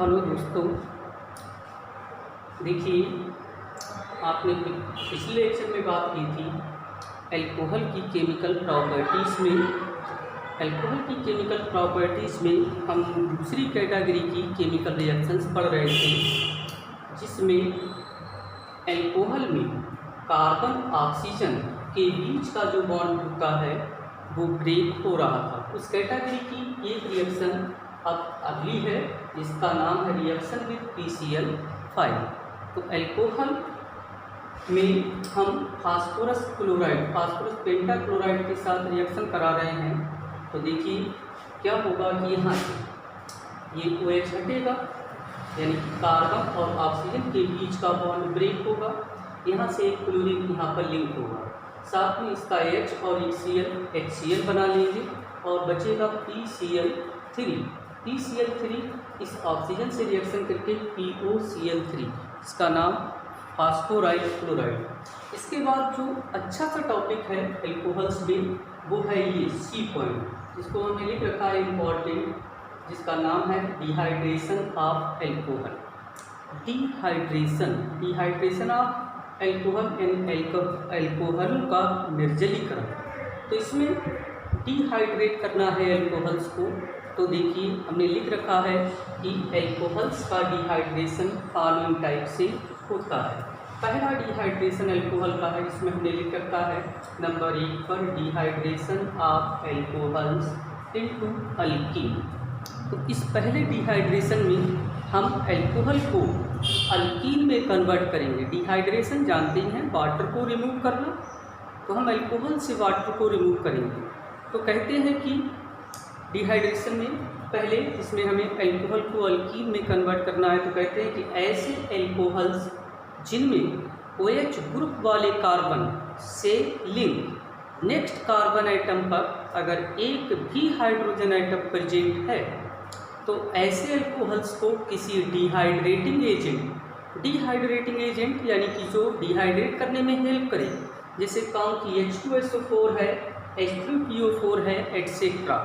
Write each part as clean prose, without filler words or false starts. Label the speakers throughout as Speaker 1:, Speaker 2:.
Speaker 1: Hello दोस्तों, देखिए आपने पिछले लेक्चर में बात की थी अल्कोहल की केमिकल प्रॉपर्टीज़ में। अल्कोहल की केमिकल प्रॉपर्टीज़ में हम दूसरी कैटेगरी की केमिकल रिएक्शंस पढ़ रहे थे, जिसमें अल्कोहल में कार्बन ऑक्सीजन के बीच का जो बॉन्ड होता है वो ब्रेक हो रहा था। उस कैटेगरी की एक रिएक्शन अब अगली है जिसका नाम है रिएक्शन विद PCl5। तो अल्कोहल में हम फास्फोरस पेंटाक्लोराइड के साथ रिएक्शन करा रहे हैं। तो देखिए क्या होगा कि यहाँ से ये OH हटेगा, यानी कि कार्बन और ऑक्सीजन के बीच का बॉन्ड ब्रेक होगा। यहाँ से एक क्लोरीन यहाँ पर लिंक होगा, साथ में इसका H और एक HCl बना लेंगे और बचेगा PCl3 इस ऑक्सीजन से रिएक्शन करके POCl3, इसका नाम फास्फोराइल क्लोराइड। इसके बाद जो अच्छा सा टॉपिक है अल्कोहल्स में वो है ये C पॉइंट, जिसको हमने लिख रखा है इम्पॉर्टेंट, जिसका नाम है dehydration of alcohol. Dehydration of alcohol यानी अल्कोहल का निर्जलीकरण। तो इसमें डिहाइड्रेट करना है अल्कोहल्स को। तो देखिए हमने लिख रखा है कि अल्कोहल्स का डिहाइड्रेशन फॉलोइंग टाइप से होता है। पहला डिहाइड्रेशन अल्कोहल का है, इसमें हमने लिख रखा है नंबर 1 पर dehydration of alcohols into alkyne. तो इस पहले डिहाइड्रेशन में हम अल्कोहल को अल्कीन में कन्वर्ट करेंगे। डिहाइड्रेशन जानते हैं वाटर को रिमूव करना, तो हम अल्कोहल से वाटर को रिमूव करेंगे। तो कहते हैं कि डिहाइड्रेशन में पहले इसमें हमें अल्कोहल को अल्कीन में कन्वर्ट करना है। तो कहते हैं कि ऐसे अल्कोहल्स जिनमें OH ग्रुप वाले कार्बन से लिंक नेक्स्ट कार्बन आइटम पर अगर एक भी हाइड्रोजन आइटम प्रेजेंट है, तो ऐसे अल्कोहल्स को किसी डिहाइड्रेटिंग एजेंट यानी कि जो डिहाइड्रेट करने में हेल्प करे, जैसे कौन की H2SO4 है, H3PO4 है, एट्सेट्रा।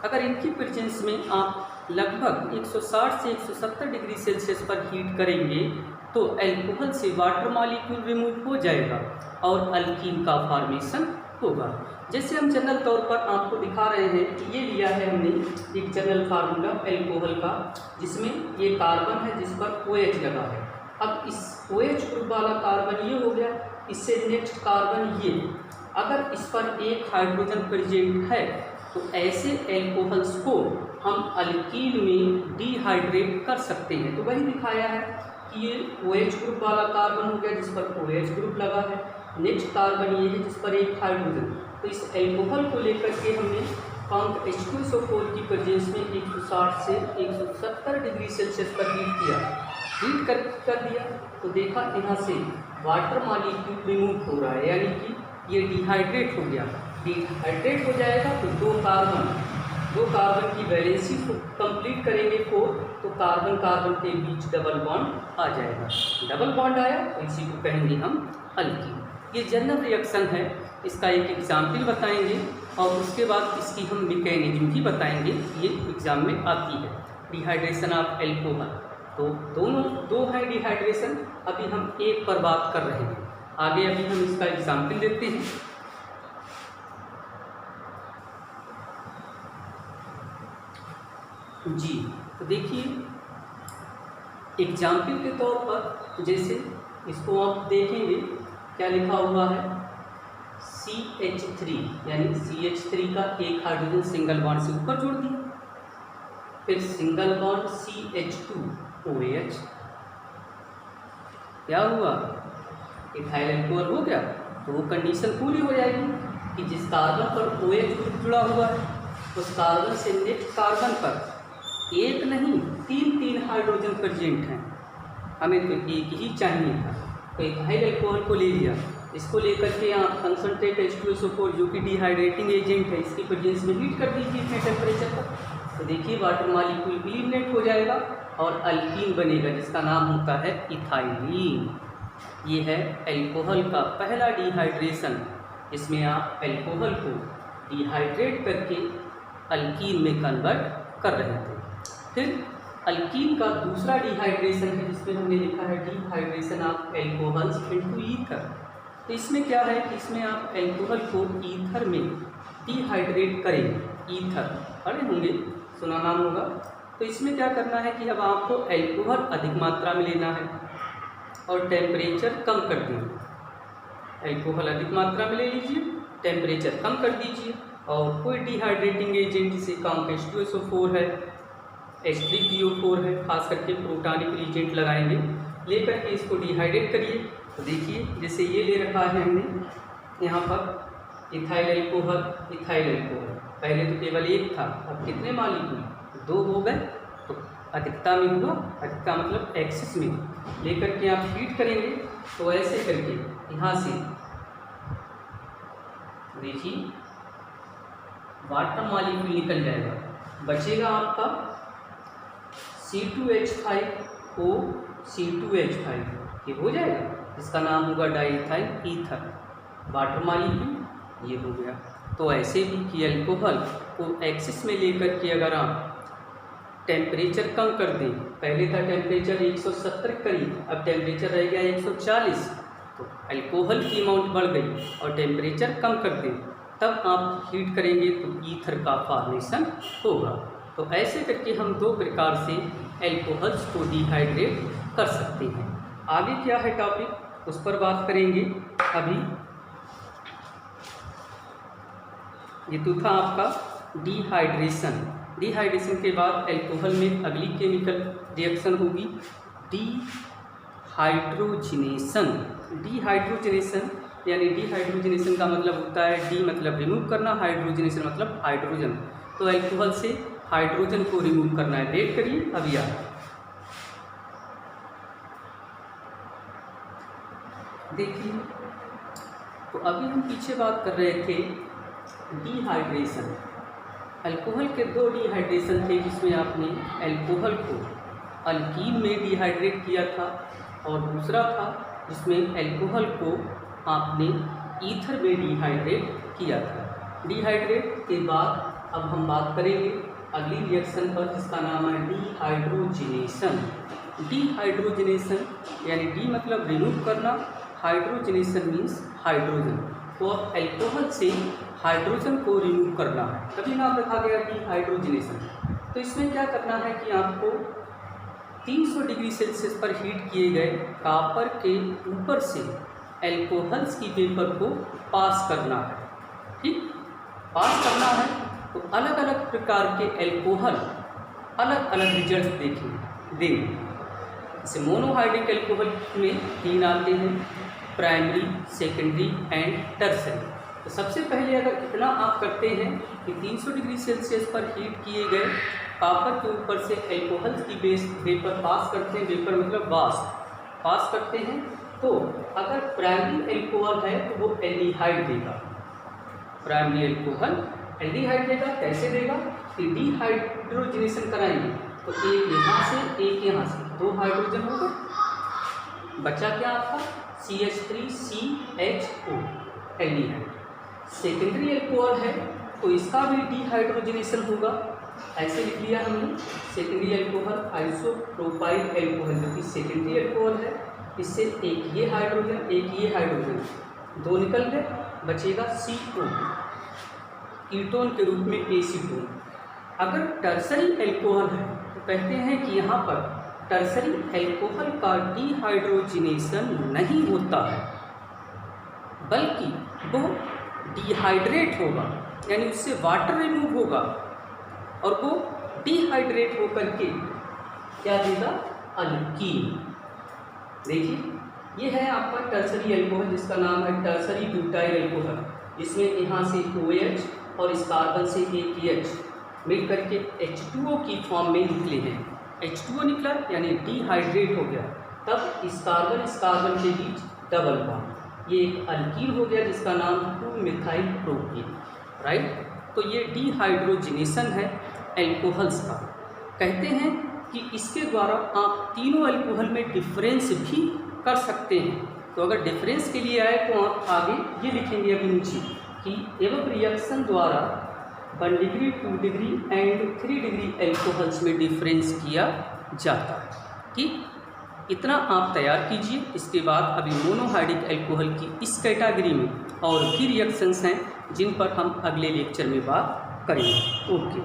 Speaker 1: अगर इनकी प्रेजेंस में आप लगभग 160 से 170 डिग्री सेल्सियस पर हीट करेंगे तो अल्कोहल से वाटर मॉलिक्यूल रिमूव हो जाएगा और अल्कीन का फॉर्मेशन होगा। जैसे हम जनरल तौर पर आपको दिखा रहे हैं कि ये लिया है हमने एक जनरल फार्मूला अल्कोहल का, जिसमें ये कार्बन है जिस पर OH लगा है। अब इस OH ग्रुप वाला कार्बन ये हो गया, इससे नेक्स्ट कार्बन ये, अगर इस पर एक हाइड्रोजन प्रेजेंट है तो ऐसे अल्कोहल्स को हम अल्कीन में डिहाइड्रेट कर सकते हैं। तो वही दिखाया है कि ये OH ग्रुप वाला कार्बन हो गया जिस पर OH ग्रुप लगा है, नेक्स्ट कार्बन ये है जिस पर एक हाइड्रोजन। तो इस अल्कोहल को लेकर के हमने पंप H2SO4 की प्रेजेंस में 160 से 170 डिग्री सेल्सियस पर हीट कर दिया। तो देखा यहाँ से वाटर मॉलिक्यूल रिमूव हो रहा है, यानी कि ये डिहाइड्रेट हो गया। डिहाइड्रेट हो जाएगा तो दो कार्बन की वैलेंसी को कंप्लीट करेंगे 4, तो कार्बन के बीच डबल बॉन्ड आ जाएगा। डबल बॉन्ड आया तो इसी को कहेंगे हम अल्कीन। ये जनरल रिएक्शन है, इसका एक एग्जाम्पल बताएंगे और उसके बाद इसकी हम मैकेनिज्म भी बताएंगे। ये एग्जाम में आती है डिहाइड्रेशन ऑफ अल्कोहल। तो दोनों दो है डिहाइड्रेशन, अभी हम एक पर बात कर रहे हैं। आगे अभी हम इसका एग्जाम्पल देते हैं। जी, तो देखिए एग्जाम्पल के तौर पर जैसे इसको आप देखेंगे क्या लिखा हुआ है, CH3 यानी CH3 का एक हाइड्रोजन सिंगल बॉन्ड से ऊपर जोड़ दिया, फिर सिंगल बॉन्ड CH2OH, क्या हुआ, इथाइल अल्कोहल हो गया। तो वो कंडीशन पूरी हो जाएगी कि जिस कार्बन पर OH ग्रुप जुड़ा हुआ है उस कार्बन से नेक्स्ट कार्बन पर एक नहीं 3 हाइड्रोजन प्रेजेंट हैं। हमें तो एक ही चाहिए था, तो इथाइल अल्कोहल को ले लिया। इसको लेकर के आप कंसनट्रेट H2SO4 जो कि डिहाइड्रेटिंग एजेंट है, इसकी प्रेजेंस में हीट कर दीजिए इतने टेम्परेचर पर। तो देखिए वाटर मॉलिक्यूल एलिमिनेट हो जाएगा और अल्कीन बनेगा जिसका नाम होता है इथाइलीन। ये है अल्कोहल का पहला डिहाइड्रेशन, जिसमें आप अल्कोहल को डिहाइड्रेट करके अल्कीन में कन्वर्ट कर रहे थे। फिर अल्कीन का दूसरा डिहाइड्रेशन है जिसमें हमने लिखा है dehydration of alcohols into ether. तो इसमें क्या है कि इसमें आप एल्कोहल को ईथर में डिहाइड्रेट करें। ईथर पढ़े होंगे, सुना नाम होगा। तो इसमें क्या करना है कि अब आपको एल्कोहल अधिक मात्रा में लेना है और टेम्परेचर कम कर दें। एल्कोहल अधिक मात्रा में ले लीजिए, टेम्परेचर कम कर दीजिए और कोई डिहाइड्रेटिंग एजेंट जिसे काम H2SO4 है, H3PO4 है, खास करके प्रोटॉनिक एजेंट लगाएंगे, लेकर के इसको डिहाइड्रेट करिए। तो देखिए जैसे ये ले रखा है हमने यहाँ पर इथाइल एल्कोहल, इथाइल एल्कोहल। पहले तो केवल एक था, अब कितने मॉलिक्यूल? 2 हो गए। तो अधिकता में हुआ, अधिकता मतलब एक्सिस में लेकर के आप हीट करेंगे। तो ऐसे करके यहाँ से देखिए वाटर मॉलिक्यूल निकल जाएगा, बचेगा आपका C2H5O C2H5, ये हो जाएगा, इसका नाम होगा डाइथाइल ईथर। वाटर मॉलिक्यूल ये हो गया। तो ऐसे भी कि अल्कोहल को एक्सिस में लेकर के अगर आप टेम्परेचर कम कर दें, पहले था टेम्परेचर 170 करीब, अब टेम्परेचर रह गया 140, तो अल्कोहल की अमाउंट बढ़ गई और टेम्परेचर कम कर दें, तब आप हीट करेंगे तो ईथर का फॉर्मेशन होगा। तो ऐसे करके हम 2 प्रकार से एल्कोहल्स को डिहाइड्रेट कर सकते हैं। आगे क्या है टॉपिक, उस पर बात करेंगे। अभी ये तो था आपका डिहाइड्रेशन। डिहाइड्रेशन के बाद एल्कोहल में अगली केमिकल रिएक्शन होगी डिहाइड्रोजनेशन। डिहाइड्रोजनेशन यानी डिहाइड्रोजनेशन का मतलब होता है डी मतलब रिमूव करना, हाइड्रोजनेशन मतलब हाइड्रोजन। तो एल्कोहल से हाइड्रोजन को रिमूव करना है। वेट करिए, अभी आ देखिए। तो अभी हम पीछे बात कर रहे थे डिहाइड्रेशन। अल्कोहल के 2 डिहाइड्रेशन थे जिसमें आपने अल्कोहल को अल्कीन में डिहाइड्रेट किया था और दूसरा था जिसमें अल्कोहल को आपने ईथर में डिहाइड्रेट किया था। डिहाइड्रेट के बाद अब हम बात करेंगे अगली रिएक्शन पर जिसका नाम है डिहाइड्रोजनेशन। डिहाइड्रोजनेशन यानी डी मतलब रिमूव करना, हाइड्रोजनेशन मीन्स हाइड्रोजन। तो अब एल्कोहल से हाइड्रोजन को रिमूव करना है, तभी नाम रखा गया डिहाइड्रोजनेशन। तो इसमें क्या करना है कि आपको 300 डिग्री सेल्सियस पर हीट किए गए कॉपर के ऊपर से एल्कोहल्स की वेपर को पास करना है। ठीक, पास करना है तो अलग अलग प्रकार के एल्कोहल अलग अलग रिजल्ट देंगे। जैसे मोनोहाइड्रिक एल्कोहल में 3 आते हैं, प्राइमरी, सेकेंडरी एंड टर्सरी। तो सबसे पहले अगर इतना आप करते हैं कि 300 डिग्री सेल्सियस पर हीट किए गए कॉपर के ऊपर से एल्कोहल्स की बेस वेपर पास करते हैं, वेपर मतलब वाष्प पास करते हैं, तो अगर प्राइमरी एल्कोहल है तो वो एल्डिहाइड देगा। प्राइमरी एल्कोहल एल्डिहाइड देगा। कैसे देगा कि डिहाइड्रोजनेशन कराएंगे तो एक यहाँ से एक यहाँ से 2 हाइड्रोजन होगा, बचा क्या आपका CH3CHO एल्डिहाइड। सेकेंडरी एल्कोहल है तो इसका भी डिहाइड्रोजनेशन होगा। ऐसे लिख लिया हमने, सेकेंडरी एल्कोहल आइसोप्रोपाइल एल्कोहल, जो कि सेकेंडरी एल्कोहल है, इससे एक ये हाइड्रोजन एक ये हाइड्रोजन 2 निकल गए, बचेगा CO कीटोन के रूप में एसीटोन। अगर टर्सरी एल्कोहल है तो कहते हैं कि यहाँ पर टर्सरी एल्कोहल का डिहाइड्रोजनेशन नहीं होता है, बल्कि वो डिहाइड्रेट होगा, यानी उससे वाटर रिमूव होगा और वो डिहाइड्रेट होकर के क्या देगा, अल्कीन। देखिए ये है आपका टर्सरी एल्कोहल जिसका नाम है टर्सरी ब्यूटाइल एल्कोहल। इसमें यहाँ से OH और इस कार्बन से एक H मिल करके H2O की फॉर्म में निकले हैं। H2O निकला यानी डिहाइड्रेट हो गया, तब इस कार्बन के बीच डबल बॉन्ड, ये एक अल्कीन हो गया जिसका नाम 2-मिथाइल प्रोपीन। राइट, तो ये डिहाइड्रोजनेशन है एल्कोहल्स का। कहते हैं कि इसके द्वारा आप तीनों एल्कोहल में डिफरेंस भी कर सकते हैं। तो अगर डिफरेंस के लिए आए तो आप आगे ये लिखेंगे अभी नीचे कि एवं रिएक्शन द्वारा 1 degree 2 degree and 3 degree alcohols में डिफरेंस किया जाता है। ठीक, इतना आप तैयार कीजिए। इसके बाद अभी मोनोहाइड्रिक एल्कोहल की इस कैटेगरी में और भी रिएक्शंस हैं जिन पर हम अगले लेक्चर में बात करेंगे। ओके।